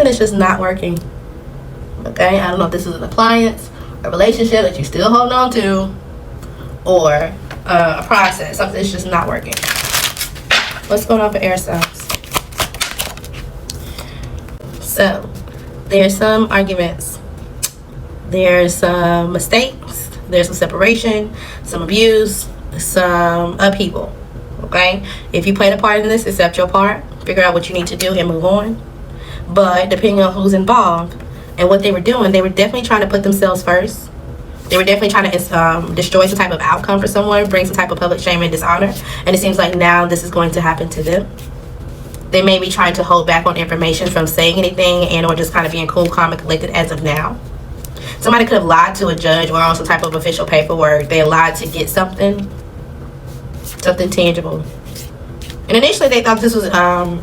something that's just not working. Okay, I don't know if this is an appliance, a relationship that you're still holding on to, or a process, something that's just not working. What's going on for air signs? So, there's some arguments, there's some mistakes, there's some separation, some abuse, some upheaval. Okay, if you played a part in this, accept your part, figure out what you need to do and move on. But depending on who's involved and what they were doing, they were definitely trying to put themselves first. They were definitely trying to destroy some type of outcome for someone, bring some type of public shame and dishonor. And it seems like now this is going to happen to them. They may be trying to hold back on information from saying anything and or just kind of being cool, calm, and collected as of now. Somebody could have lied to a judge or on some type of official paperwork. They lied to get something tangible. And initially they thought this was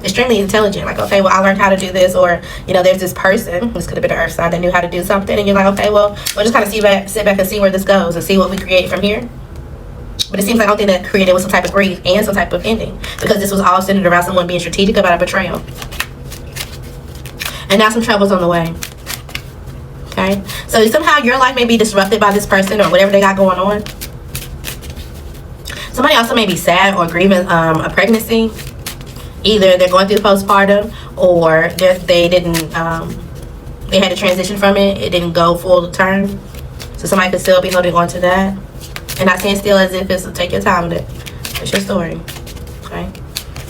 extremely intelligent. Like, okay, well, I learned how to do this. Or, you know, there's this person, this could have been an earth sign, that knew how to do something. And you're like, okay, well, we'll just kind of sit back and see where this goes and see what we create from here. But it seems like the only thing that created was some type of grief and some type of ending. Because this was all centered around someone being strategic about a betrayal. And now some trouble's on the way. Okay? So somehow your life may be disrupted by this person or whatever they got going on. Somebody also may be sad or grieving a pregnancy. Either they're going through postpartum or they had to transition from it. It didn't go full term. So somebody could still be holding on to that. And not saying still as if it's take your time with it. It's your story. Okay?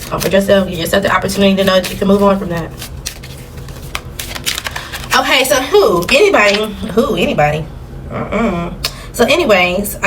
Comfort yourself. Give yourself the opportunity to know that you can move on from that. Okay, so anybody. So anyways,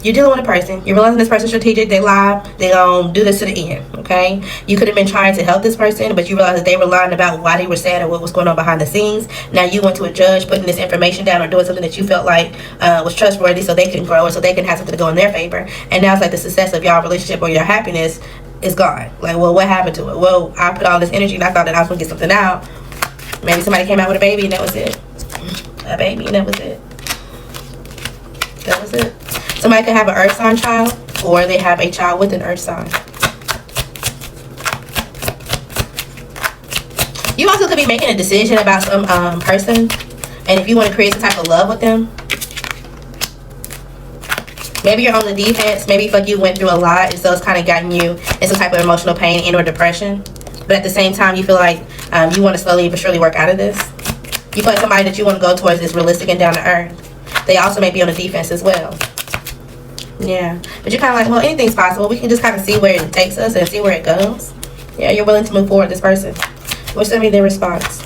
you're dealing with a person. You're realizing this person's strategic. They lie. They do this to the end. Okay. You could have been trying to help this person, but you realized that they were lying about why they were sad or what was going on behind the scenes. Now you went to a judge, putting this information down or doing something that you felt like was trustworthy, so they can grow or so they can have something to go in their favor. And now it's like the success of y'all relationship or your happiness is gone. Like, well, what happened to it? Well, I put all this energy and I thought that I was gonna get something out. Maybe somebody came out with a baby and that was it. A baby and that was it. That was it. Somebody could have an earth sign child, or they have a child with an earth sign. You also could be making a decision about some person, and if you want to create some type of love with them. Maybe you're on the defense. Maybe you feel like you went through a lot, and so it's kind of gotten you in some type of emotional pain and or depression. But at the same time, you feel like you want to slowly but surely work out of this. You feel like somebody that you want to go towards is realistic and down to earth. They also may be on the defense as well. Yeah. But you're kind of like, well, anything's possible. We can just kind of see where it takes us and see where it goes. Yeah, you're willing to move forward with this person. What's going to be their response?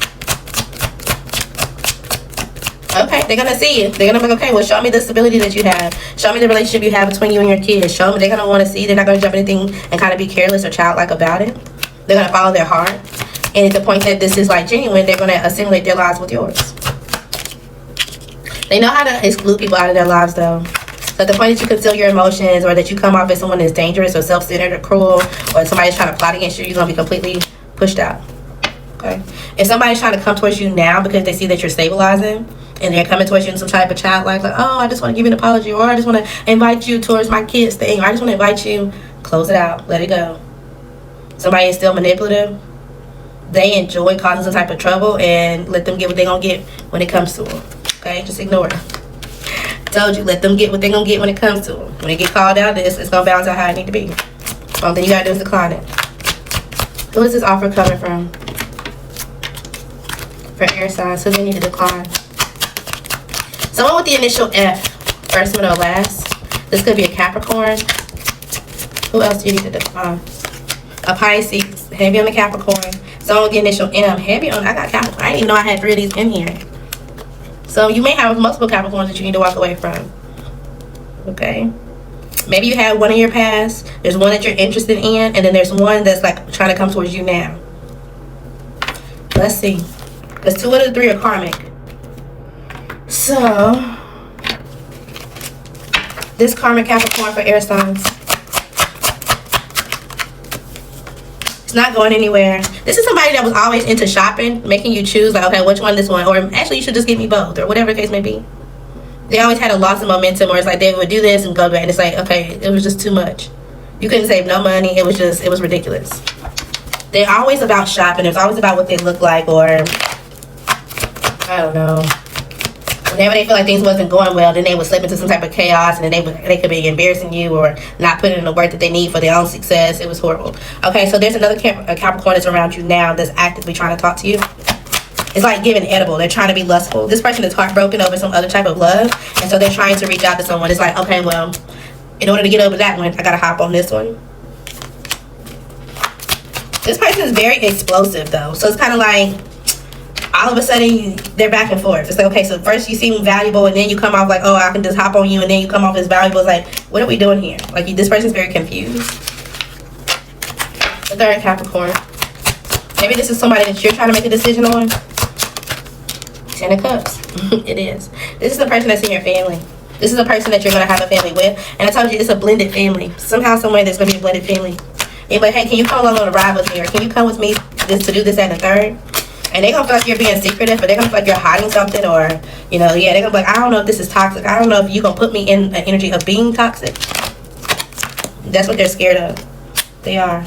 Okay, they're going to see it. They're going to be like, okay, well, show me the stability that you have. Show me the relationship you have between you and your kids. Show me. They're going to want to see. They're not going to jump anything and kind of be careless or childlike about it. They're going to follow their heart. And at the point that this is like genuine, they're going to assimilate their lives with yours. They know how to exclude people out of their lives, though. So at the point that you conceal your emotions or that you come off as someone that's dangerous or self-centered or cruel or somebody's trying to plot against you, you're going to be completely pushed out. Okay? If somebody's trying to come towards you now because they see that you're stabilizing and they're coming towards you in some type of childlike, like, oh, I just want to give you an apology, or I just want to invite you towards my kids thing, or I just want to invite you, close it out. Let it go. Somebody is still manipulative. They enjoy causing some type of trouble, and let them get what they're going to get when it comes to them. Okay, just ignore it. Told you, let them get what they're going to get when it comes to them. When they get called out, it's going to balance out how it need to be. Only thing you got to do is decline it. Who is this offer coming from? For air signs, so they need to decline. Someone with the initial F, first, middle, or last. This could be a Capricorn. Who else do you need to decline? A Pisces, heavy on the Capricorn. Someone with the initial M, heavy on, I got Capricorn. I didn't even know I had 3 of these in here. So you may have multiple Capricorns that you need to walk away from. Okay. Maybe you had one in your past. There's one that you're interested in. And then there's one that's like trying to come towards you now. Let's see. Because 2 of the 3 are karmic. So, this karmic Capricorn for air signs. It's not going anywhere. This is somebody that was always into shopping, making you choose, like, okay, which one, this one, or actually you should just give me both, or whatever the case may be. They always had a loss of momentum, or it's like they would do this and go back, and it's like, okay, it was just too much. You couldn't save no money. It was ridiculous. They're always about shopping. It's always about what they look like, or I don't know. Whenever they feel like things wasn't going well, then they would slip into some type of chaos, and then they could be embarrassing you or not putting in the work that they need for their own success. It was horrible. Okay, so there's another Capricorn that's around you now that's actively trying to talk to you. It's like giving edible. They're trying to be lustful. This person is heartbroken over some other type of love, and so they're trying to reach out to someone. It's like, okay, well, in order to get over that one, I gotta hop on this one. This person is very explosive, though. So it's kind of like, all of a sudden, they're back and forth. It's like, okay, so first you seem valuable, and then you come off like, oh, I can just hop on you, and then you come off as valuable. It's like, what are we doing here? Like, this person's very confused. The third Capricorn. Maybe this is somebody that you're trying to make a decision on. Ten of Cups. It is. This is the person that's in your family. This is the person that you're going to have a family with. And I told you it's a blended family. Somehow, somewhere, there's going to be a blended family. And like, hey, can you come along on a ride with me? Or can you come with me to do this and the third? And they're going to feel like you're being secretive. Or they're going to feel like you're hiding something. Or, you know, yeah, they're going to be like, I don't know if this is toxic. I don't know if you're going to put me in an energy of being toxic. That's what they're scared of. They are.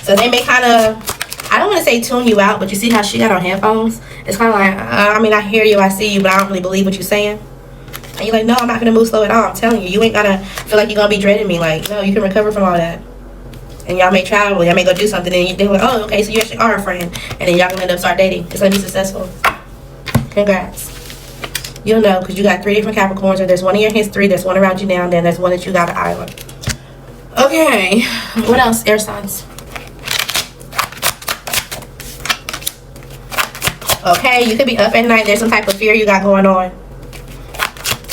So they may kind of, I don't want to say tune you out, but you see how she got on headphones? It's kind of like, I mean, I hear you, I see you, but I don't really believe what you're saying. And you're like, no, I'm not going to move slow at all. I'm telling you, you ain't going to feel like you're going to be dreading me. Like, no, you can recover from all that. And y'all may travel, y'all may go do something, and they're like, oh, okay, so you actually are a friend. And then y'all gonna end up start dating. It's gonna be successful. Congrats. You'll know, because you got 3 different Capricorns, or there's one in your history, there's one around you now, and then there's one that you got an island. Okay, what else? Air signs. Okay, you could be up at night, there's some type of fear you got going on.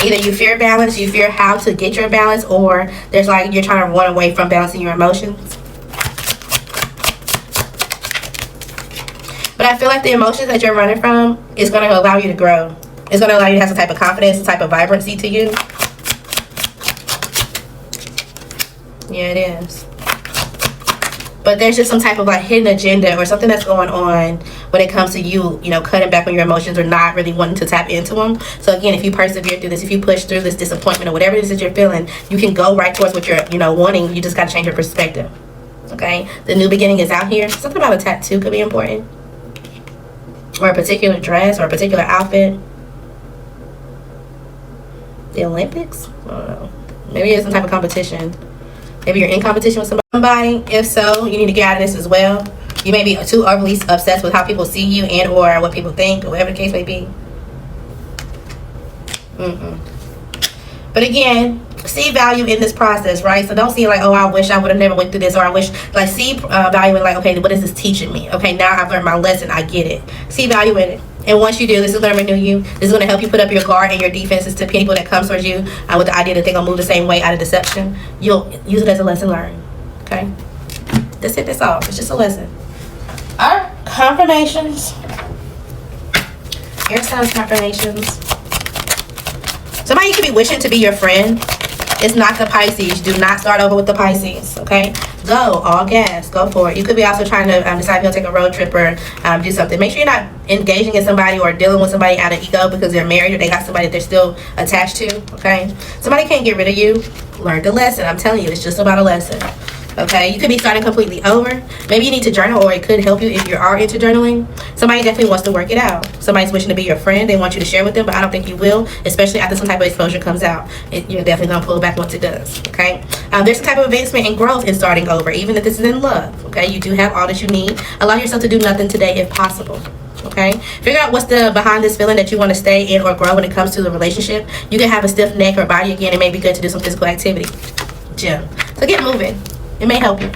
Either you fear balance, you fear how to get your balance, or there's like you're trying to run away from balancing your emotions. But I feel like the emotions that you're running from is going to allow you to grow. It's going to allow you to have some type of confidence, some type of vibrancy to you. Yeah, it is. But there's just some type of like hidden agenda or something that's going on when it comes to you, you know, cutting back on your emotions or not really wanting to tap into them. So again, if you persevere through this, if you push through this disappointment or whatever it is that you're feeling, you can go right towards what you're, you know, wanting. You just got to change your perspective. Okay? The new beginning is out here. Something about a tattoo could be important. Or a particular dress or a particular outfit. The Olympics? I don't know. Maybe it's some type of competition. Maybe you're in competition with somebody. If so, you need to get out of this as well. You may be too overly obsessed with how people see you and or what people think or whatever the case may be. But again, see value in this process, right? So don't see it like, oh, I wish I would have never went through this, or I wish, like, see value in like, okay, what is this teaching me? Okay, now I've learned my lesson. I get it. See value in it. And once you do, this is going to renew you. This is going to help you put up your guard and your defenses to people that come towards you with the idea that they're going to move the same way out of deception. You'll use it as a lesson learned. Okay? That's it. That's all. It's just a lesson. All right. Confirmations. Air signs confirmations. Somebody could be wishing to be your friend. It's not the Pisces. Do not start over with the Pisces. Okay? Go. All gas. Go for it. You could be also trying to decide if you'll take a road trip or do something. Make sure you're not engaging in somebody or dealing with somebody out of ego because they're married or they got somebody that they're still attached to. Okay? Somebody can't get rid of you. Learn the lesson. I'm telling you, it's just about a lesson. Okay, you could be starting completely over. Maybe you need to journal, or it could help you if you are into journaling. Somebody definitely wants to work it out. Somebody's wishing to be your friend. They want you to share with them, but I don't think you will, especially after some type of exposure comes out. You're definitely going to pull back once it does. Okay, there's some type of advancement and growth in starting over, even if this is in love. Okay, you do have all that you need. Allow yourself to do nothing today if possible. Okay, figure out what's the behind this feeling that you want to stay in or grow when it comes to the relationship. You can have a stiff neck or body again. It may be good to do some physical activity. Gym. So get moving. It may help you.